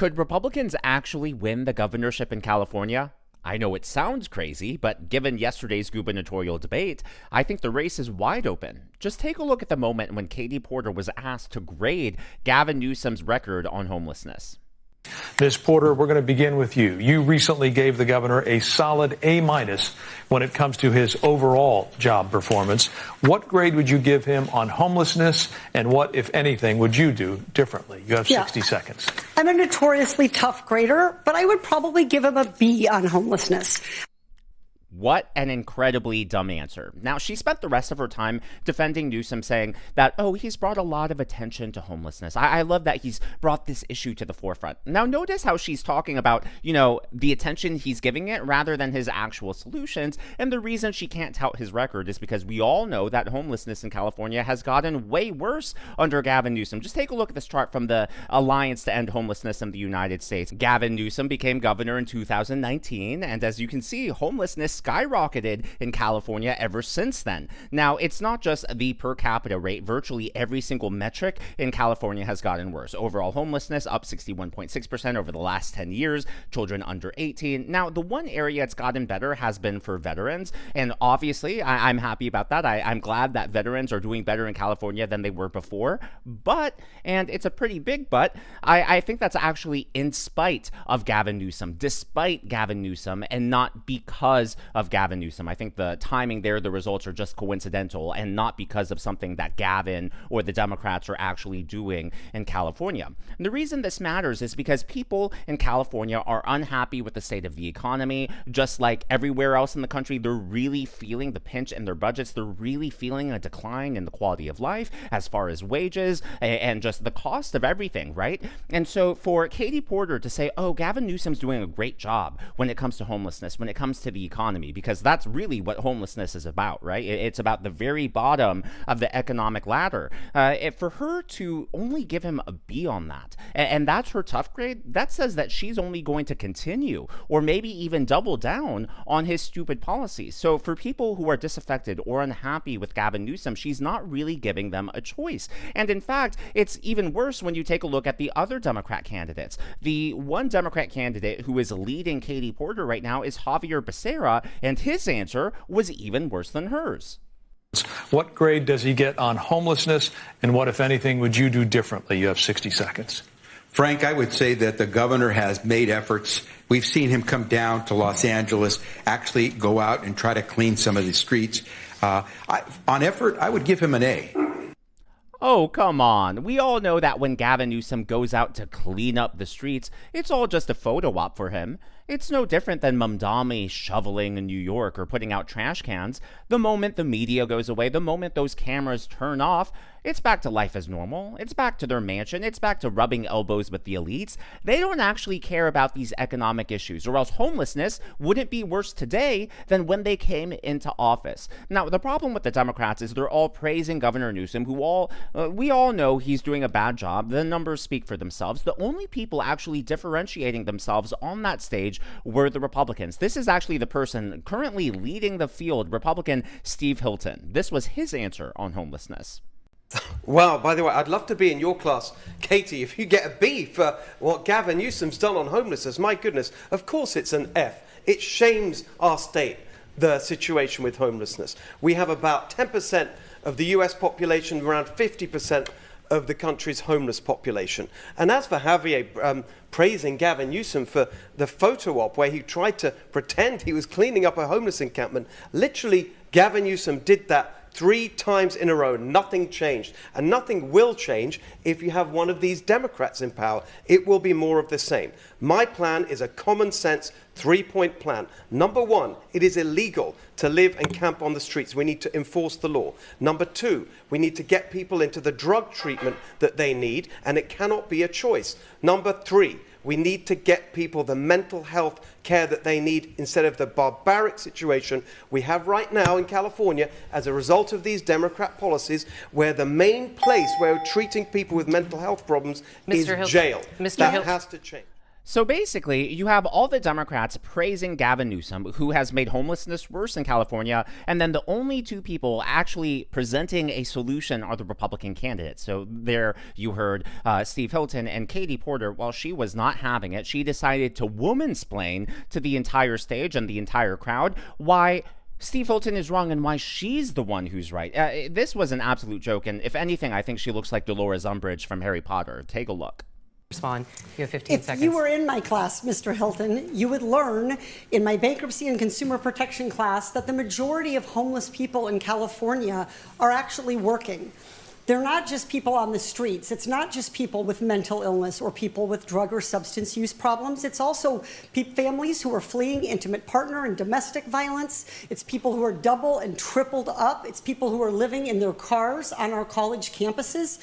Could Republicans actually win the governorship in California? I know it sounds crazy, but given yesterday's gubernatorial debate, I think the race is wide open. Just take a look at the moment when Katie Porter was asked to grade Gavin Newsom's record on homelessness. Ms. Porter, we're going to begin with you. You recently gave the governor a solid A- when it comes to his overall job performance. What grade would you give him on homelessness, and what, if anything, would you do differently? You have 60 seconds. I'm a notoriously tough grader, but I would probably give him a B on homelessness. What an incredibly dumb answer. Now, she spent the rest of her time defending Newsom, saying that, oh, he's brought a lot of attention to homelessness. I love that he's brought this issue to the forefront. Now, notice how she's talking about, the attention he's giving it rather than his actual solutions. And the reason she can't tout his record is because we all know that homelessness in California has gotten way worse under Gavin Newsom. Just take a look at this chart from the Alliance to End Homelessness in the United States. Gavin Newsom became governor in 2019, and as you can see, homelessness skyrocketed in California ever since then. Now, it's not just the per capita rate. Virtually every single metric in California has gotten worse. Overall homelessness up 61.6% over the last 10 years, children under 18. Now, the one area it's gotten better has been for veterans, and obviously, I'm happy about that. I'm glad that veterans are doing better in California than they were before, but, and it's a pretty big but, I think that's actually in spite of Gavin Newsom, despite Gavin Newsom, and not because of Gavin Newsom. I think the timing there, the results are just coincidental and not because of something that Gavin or the Democrats are actually doing in California. And the reason this matters is because people in California are unhappy with the state of the economy. Just like everywhere else in the country, they're really feeling the pinch in their budgets. They're really feeling a decline in the quality of life as far as wages and just the cost of everything, right? And so for Katie Porter to say, oh, Gavin Newsom's doing a great job when it comes to homelessness, when it comes to the economy, because that's really what homelessness is about, right? It's about the very bottom of the economic ladder. For her to only give him a B on that, and that's her tough grade, that says that she's only going to continue or maybe even double down on his stupid policies. So for people who are disaffected or unhappy with Gavin Newsom, she's not really giving them a choice. And in fact, it's even worse when you take a look at the other Democrat candidates. The one Democrat candidate who is leading Katie Porter right now is Javier Becerra, and his answer was even worse than hers. What grade does he get on homelessness, and what, if anything, would you do differently? You have 60 seconds. Frank, I would say that the governor has made efforts. We've seen him come down to Los Angeles, actually go out and try to clean some of the streets. On effort, I would give him an A. Oh, come on. We all know that when Gavin Newsom goes out to clean up the streets, it's all just a photo op for him. It's no different than Mamdani shoveling in New York or putting out trash cans. The moment the media goes away, the moment those cameras turn off, it's back to life as normal. It's back to their mansion. It's back to rubbing elbows with the elites. They don't actually care about these economic issues, or else homelessness wouldn't be worse today than when they came into office. Now, the problem with the Democrats is they're all praising Governor Newsom, who we all know he's doing a bad job. The numbers speak for themselves. The only people actually differentiating themselves on that stage were the Republicans. This is actually the person currently leading the field, Republican Steve Hilton. This was his answer on homelessness. Wow, by the way, I'd love to be in your class, Katie, if you get a B for what Gavin Newsom's done on homelessness. My goodness, of course it's an F. It shames our state, the situation with homelessness. We have about 10% of the US population, around 50% of the country's homeless population. And as for Javier praising Gavin Newsom for the photo op where he tried to pretend he was cleaning up a homeless encampment, literally Gavin Newsom did that 3 times in a row. Nothing changed. And nothing will change if you have one of these Democrats in power. It will be more of the same. My plan is a common sense 3-point plan. Number 1, it is illegal to live and camp on the streets. We need to enforce the law. Number 2, we need to get people into the drug treatment that they need, and it cannot be a choice. Number 3, we need to get people the mental health care that they need instead of the barbaric situation we have right now in California as a result of these Democrat policies, where the main place where we're treating people with mental health problems is jail. Mr. That has to change. So basically, you have all the Democrats praising Gavin Newsom, who has made homelessness worse in California, and then the only two people actually presenting a solution are the Republican candidates. So there you heard Steve Hilton and Katie Porter. While she was not having it, she decided to womansplain to the entire stage and the entire crowd why Steve Hilton is wrong and why she's the one who's right. This was an absolute joke, and if anything, I think she looks like Dolores Umbridge from Harry Potter. Take a look. Respond. You have 15 seconds. If you were in my class, Mr. Hilton, you would learn in my bankruptcy and consumer protection class that the majority of homeless people in California are actually working. They're not just people on the streets. It's not just people with mental illness or people with drug or substance use problems. It's also families who are fleeing intimate partner and domestic violence. It's people who are double and tripled up. It's people who are living in their cars on our college campuses.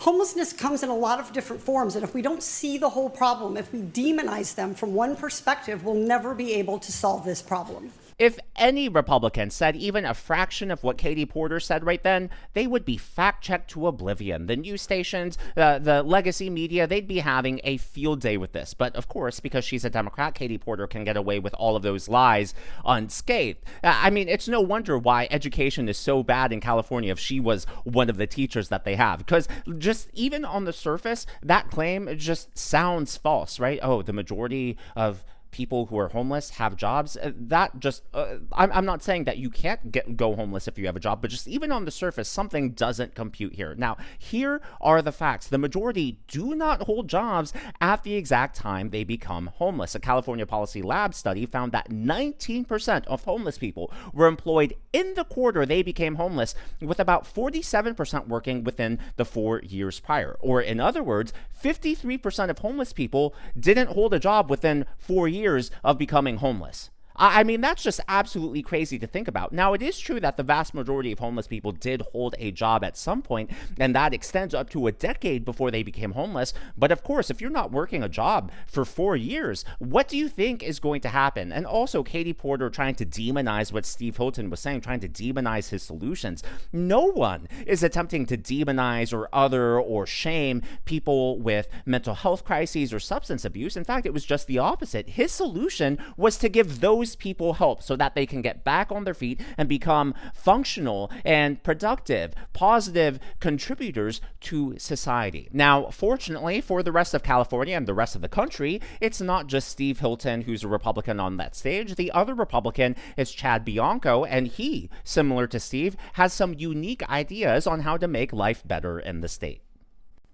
Homelessness comes in a lot of different forms, and if we don't see the whole problem, if we demonize them from one perspective, we'll never be able to solve this problem. If any Republican said even a fraction of what Katie Porter said right then, they would be fact-checked to oblivion. The news stations, the legacy media, they'd be having a field day with this. But of course, because she's a Democrat, Katie Porter can get away with all of those lies unscathed. I mean, it's no wonder why education is so bad in California if she was one of the teachers that they have. Because just even on the surface, that claim just sounds false, right? Oh, the majority of people who are homeless have jobs. I'm not saying that you can't go homeless if you have a job, but just even on the surface, something doesn't compute here. Now, here are the facts. The majority do not hold jobs at the exact time they become homeless. A California Policy Lab study found that 19% of homeless people were employed in the quarter they became homeless, with about 47% working within the 4 years prior. Or in other words, 53% of homeless people didn't hold a job within 4 years of becoming homeless. I mean, that's just absolutely crazy to think about. Now, it is true that the vast majority of homeless people did hold a job at some point, and that extends up to a decade before they became homeless. But of course, if you're not working a job for 4 years, what do you think is going to happen? And also, Katie Porter trying to demonize what Steve Hilton was saying, trying to demonize his solutions. No one is attempting to demonize or other or shame people with mental health crises or substance abuse. In fact, it was just the opposite. His solution was to give those people help so that they can get back on their feet and become functional and productive, positive contributors to society. Now, fortunately for the rest of California and the rest of the country, it's not just Steve Hilton who's a Republican on that stage. The other Republican is Chad Bianco, and he, similar to Steve, has some unique ideas on how to make life better in the state.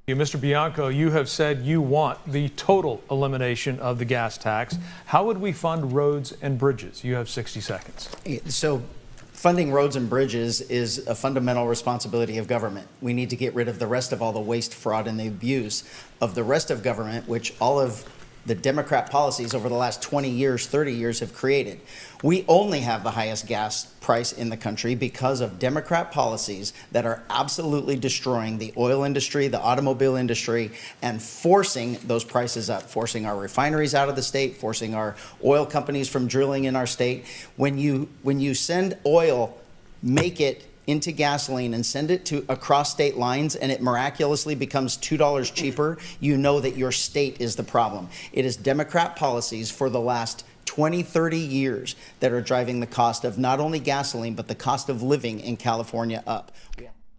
Mr. Bianco, you have said you want the total elimination of the gas tax. How would we fund roads and bridges? You have 60 seconds. So funding roads and bridges is a fundamental responsibility of government. We need to get rid of the rest of all the waste, fraud, and the abuse of the rest of government, which all of the Democrat policies over the last 20 years, 30 years have created. We only have the highest gas price in the country because of Democrat policies that are absolutely destroying the oil industry, the automobile industry, and forcing those prices up, forcing our refineries out of the state, forcing our oil companies from drilling in our state. When you send oil, make it into gasoline and send it to across state lines, and it miraculously becomes $2 cheaper, you know that your state is the problem. It is Democrat policies for the last 20, 30 years that are driving the cost of not only gasoline, but the cost of living in California up.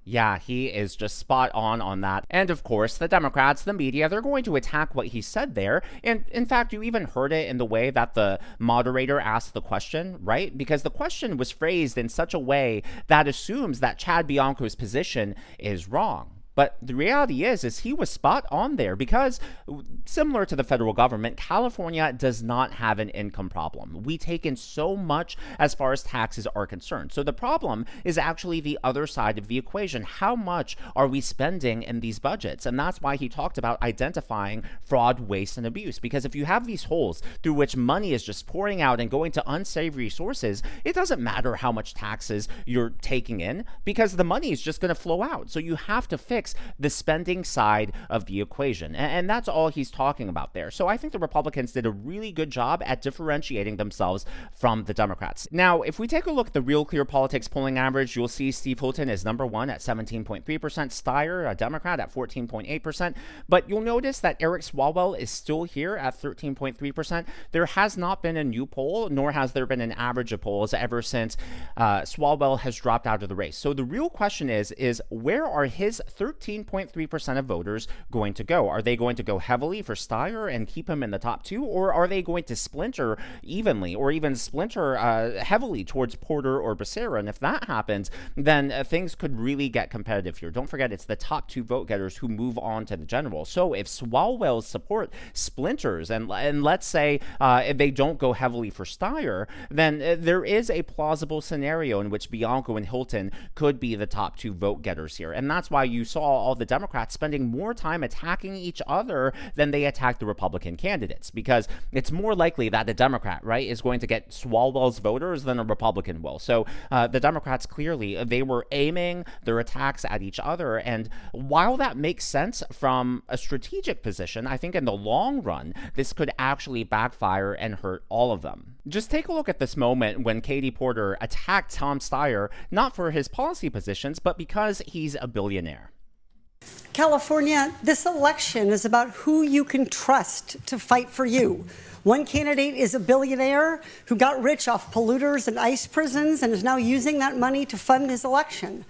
Yeah, he is just spot on that. And of course, the Democrats, the media, they're going to attack what he said there. And in fact, you even heard it in the way that the moderator asked the question, right? Because the question was phrased in such a way that assumes that Chad Bianco's position is wrong. But the reality is he was spot on there because, similar to the federal government, California does not have an income problem. We take in so much as far as taxes are concerned. So the problem is actually the other side of the equation. How much are we spending in these budgets? And that's why he talked about identifying fraud, waste, and abuse. Because if you have these holes through which money is just pouring out and going to unsavory sources, it doesn't matter how much taxes you're taking in because the money is just going to flow out. So you have to fix fix the spending side of the equation. And that's all he's talking about there. So I think the Republicans did a really good job at differentiating themselves from the Democrats. Now, if we take a look at the Real Clear Politics polling average, you'll see Steve Hilton is number one at 17.3%, Steyer, a Democrat, at 14.8%. But you'll notice that Eric Swalwell is still here at 13.3%. There has not been a new poll, nor has there been an average of polls ever since Swalwell has dropped out of the race. So the real question is where are his 13.3% of voters going to go? Are they going to go heavily for Steyer and keep him in the top two, or are they going to splinter evenly or even splinter heavily towards Porter or Becerra? And if that happens, then things could really get competitive here. Don't forget, it's the top two vote getters who move on to the general. So if Swalwell's support splinters and let's say if they don't go heavily for Steyer, then there is a plausible scenario in which Bianco and Hilton could be the top two vote getters here. And that's why you saw all the Democrats spending more time attacking each other than they attacked the Republican candidates, because it's more likely that a Democrat, right, is going to get Swalwell's voters than a Republican will. So the Democrats clearly, they were aiming their attacks at each other. And while that makes sense from a strategic position, I think in the long run, this could actually backfire and hurt all of them. Just take a look at this moment when Katie Porter attacked Tom Steyer, not for his policy positions, but because he's a billionaire. California, this election is about who you can trust to fight for you. One candidate is a billionaire who got rich off polluters and ICE prisons and is now using that money to fund his election.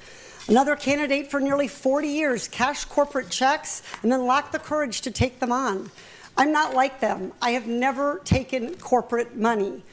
Another candidate for nearly 40 years cashed corporate checks and then lacked the courage to take them on. I'm not like them. I have never taken corporate money.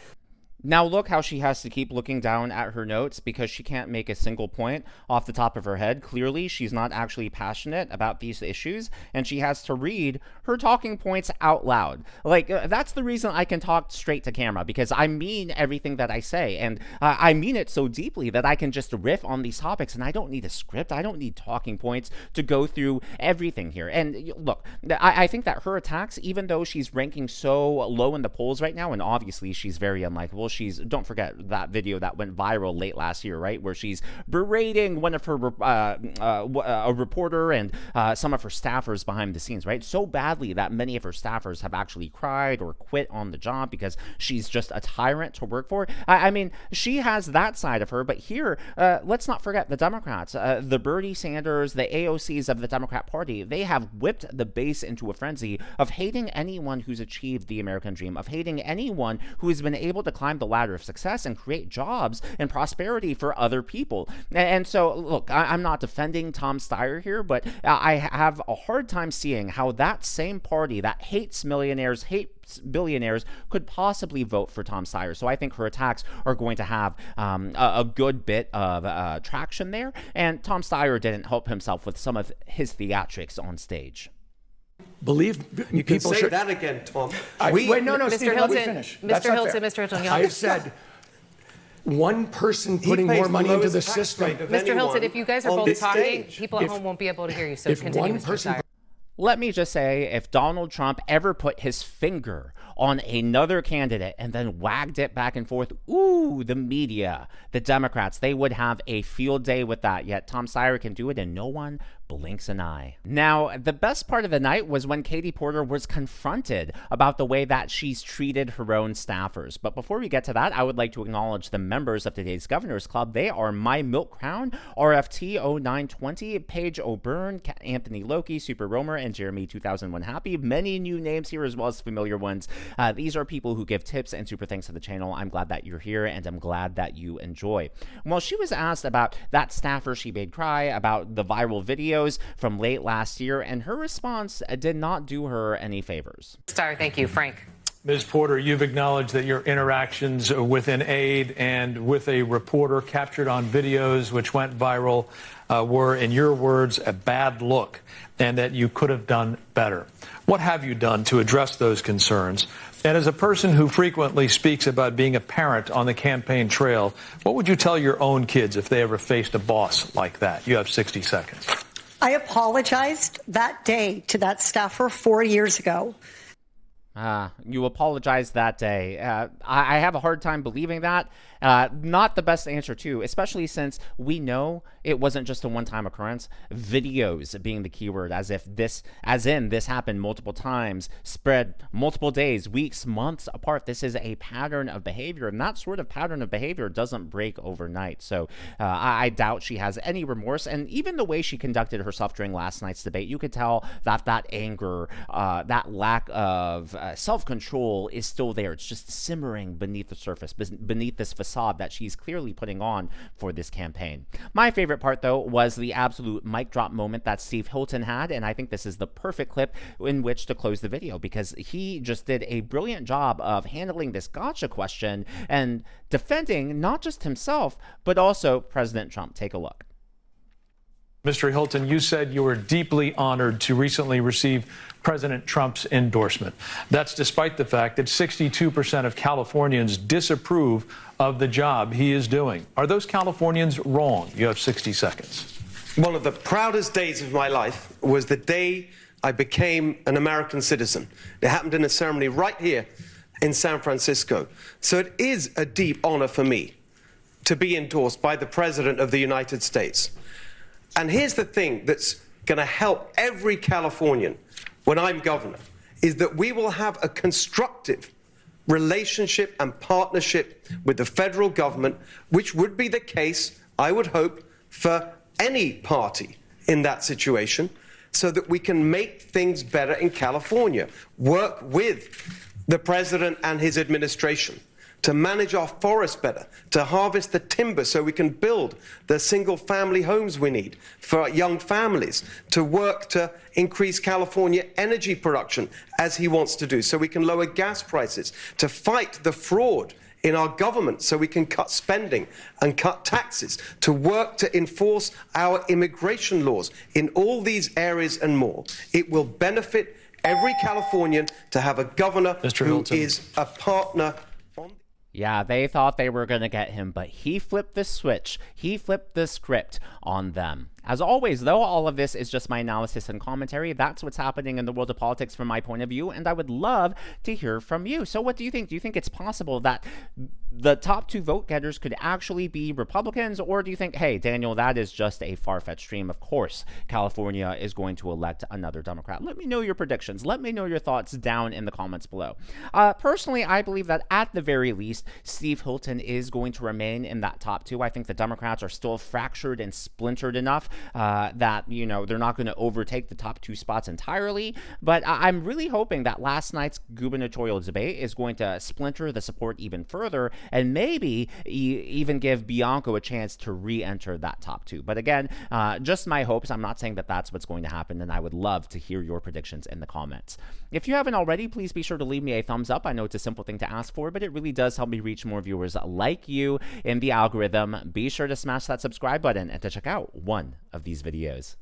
Now look how she has to keep looking down at her notes because she can't make a single point off the top of her head. Clearly, she's not actually passionate about these issues, and she has to read her talking points out loud. Like, that's the reason I can talk straight to camera, because I mean everything that I say, and I mean it so deeply that I can just riff on these topics, and I don't need a script. I don't need talking points to go through everything here. And look, I think that her attacks, even though she's ranking so low in the polls right now, and obviously she's very unlikable, don't forget that video that went viral late last year, right, where she's berating one of her a reporter and some of her staffers behind the scenes, right, so badly that many of her staffers have actually cried or quit on the job because she's just a tyrant to work for. I mean, she has that side of her, but here, let's not forget the Democrats, the Bernie Sanders, the AOCs of the Democrat Party. They have whipped the base into a frenzy of hating anyone who's achieved the American dream, of hating anyone who has been able to climb the ladder of success and create jobs and prosperity for other people. And so, look, I'm not defending Tom Steyer here, but I have a hard time seeing how that same party that hates millionaires, hates billionaires, could possibly vote for Tom Steyer. So I think her attacks are going to have a good bit of traction there. And Tom Steyer didn't help himself with some of his theatrics on stage. Believe you can say that again, Tom. Wait, no, Mr. Steve, Hilton, let me finish. Mr. Hilton, I've said one person putting more money into the system. Mr. Hilton, if you guys are both talking, people at home won't be able to hear you. So continue, Mr. Steyer. Let me just say, if Donald Trump ever put his finger on another candidate and then wagged it back and forth, ooh, the media, the Democrats, they would have a field day with that. Yet Tom Steyer can do it and no one blinks an eye. Now, the best part of the night was when Katie Porter was confronted about the way that she's treated her own staffers. But before we get to that, I would like to acknowledge the members of today's Governor's Club. They are My Milk Crown, RFT 0920, Paige O'Byrne, Anthony Loki, Super Romer, and Jeremy 2001 Happy. Many new names here as well as familiar ones. These are people who give tips and super thanks to the channel. I'm glad that you're here and I'm glad that you enjoy. Well, she was asked about that staffer she made cry, about the viral videos from late last year, and her response did not do her any favors. Steyer, thank you. Frank. Ms. Porter, you've acknowledged that your interactions with an aide and with a reporter captured on videos which went viral were, in your words, a bad look, and that you could have done better. What have you done to address those concerns? And as a person who frequently speaks about being a parent on the campaign trail, what would you tell your own kids if they ever faced a boss like that? You have 60 seconds. I apologized that day to that staffer 4 years ago. You apologized that day. I have a hard time believing that. Not the best answer, too, especially since we know it wasn't just a one-time occurrence. Videos being the keyword, as in this happened multiple times, spread multiple days, weeks, months apart. This is a pattern of behavior, and that sort of pattern of behavior doesn't break overnight. So I doubt she has any remorse. And even the way she conducted herself during last night's debate, you could tell that anger, that lack of self-control is still there. It's just simmering beneath the surface, beneath this facade that she's clearly putting on for this campaign. My favorite part, though, was the absolute mic drop moment that Steve Hilton had, and I think this is the perfect clip in which to close the video, because he just did a brilliant job of handling this gotcha question and defending not just himself, but also President Trump. Take a look. Mr. Hilton, you said you were deeply honored to recently receive President Trump's endorsement. That's despite the fact that 62% of Californians disapprove of the job he is doing. Are those Californians wrong? You have 60 seconds. One of the proudest days of my life was the day I became an American citizen. It happened in a ceremony right here in San Francisco. So it is a deep honor for me to be endorsed by the President of the United States. And here's the thing that's going to help every Californian when I'm governor, is that we will have a constructive relationship and partnership with the federal government, which would be the case, I would hope, for any party in that situation, so that we can make things better in California, work with the president and his administration to manage our forests better, to harvest the timber so we can build the single-family homes we need for our young families, to work to increase California energy production, as he wants to do, so we can lower gas prices, to fight the fraud in our government so we can cut spending and cut taxes, to work to enforce our immigration laws. In all these areas and more, it will benefit every Californian to have a governor who is a partner. Yeah, they thought they were going to get him, but he flipped the switch. He flipped the script on them. As always, though, all of this is just my analysis and commentary. That's what's happening in the world of politics from my point of view, and I would love to hear from you. So what do you think? Do you think it's possible that the top two vote getters could actually be Republicans, or do you think, hey, Daniel, that is just a far-fetched dream? Of course, California is going to elect another Democrat. Let me know your predictions. Let me know your thoughts down in the comments below. Personally, I believe that at the very least, Steve Hilton is going to remain in that top two. I think the Democrats are still fractured and splintered enough that, you know, they're not going to overtake the top two spots entirely. But I'm really hoping that last night's gubernatorial debate is going to splinter the support even further and maybe even give Bianco a chance to re-enter that top two. But again, just my hopes. I'm not saying that that's what's going to happen, and I would love to hear your predictions in the comments. If you haven't already, please be sure to leave me a thumbs up. I know it's a simple thing to ask for, but it really does help me reach more viewers like you in the algorithm. Be sure to smash that subscribe button and to check out one of these videos.